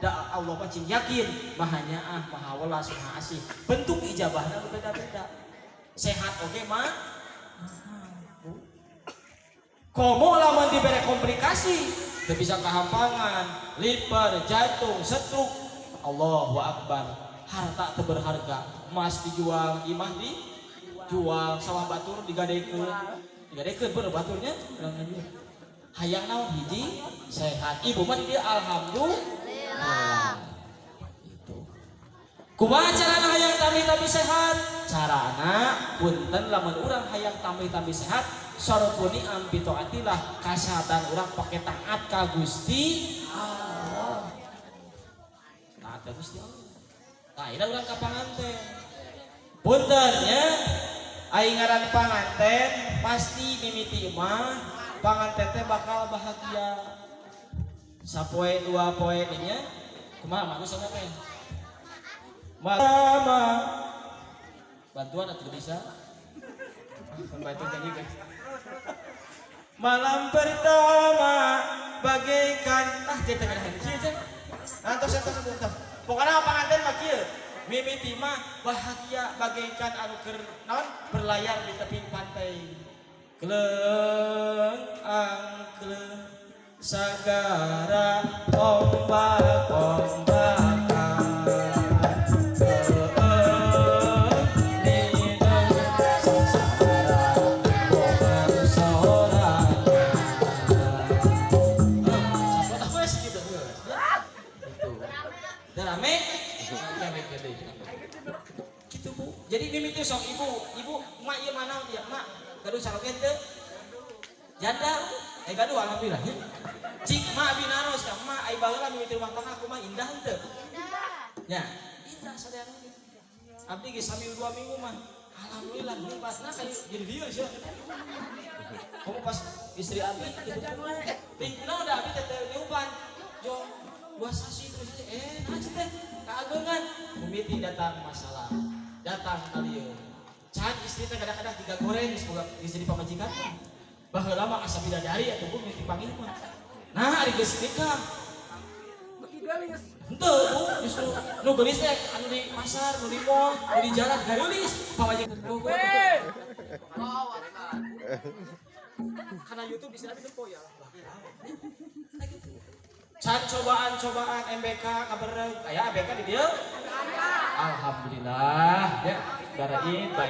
da Allah pacing yakin maha nyaah maha welas maha asih bentuk ijabahna beda-beda sehat oke mah komo lamun dibere komplikasi teu bisa kahampangan liver jantung stroke Allahu akbar harta teu berharga emas dijual imah dijual sawah batur digadekeun berbaturnya hayang naon hiji sehat ibu mah dia alhamdulillah itu kumaha carana hayang tambi sehat carana punten lamun urang hayang tambi sehat sarupuni ambi taatilah kasehatan urang pake taat ka Gusti Allah taat ka Gusti Allah tah ida urang ka panganten punten nya aing ngaran panganten pasti mimiti mah panganten teh bakal bahagia sapoe dua poe nya kumaha mah geus teh mama bantuan atuh bisa bantu nyanyi guys malam pertama bagaikan kita kada hiji aja antos pokokna panganten mah kieu mimiti mah bahagia bagaikan anu keur naon berlayar di tepi pantai kleng angkleng sagara ombak-ombakan gitu bu jadi mimiti sok ibu mak ieu mana dia mak gaduh saroget teu janda gaduh alhamdulillah cik mak binaros ka mak ai baheula mimiti rumah tangga aku mah indah teu nya indah sadayana abdi geus sambil 2 minggu mah alhamdulillah nipasna kayu jadi dieu sia kamu pas istri abdi gitu tinggal udah abdi teh diuban jo 2 sasi terus aja teh keagungan mimiti datang masalah datang kalian can istri teh kadang-kadang tiga goreng semoga istri pamajikan baheula mah asa bidadari atuh mimiti panggil mah nah ari geus nikah beki gelis henteu bu justru nu gelis teh anu di pasar nu di mall nu di jalan geulis pamajikan karena YouTube bisa ada tempo ya can cobaan MBK kabareng aya MBK di dieu alhamdulillah ya darain baik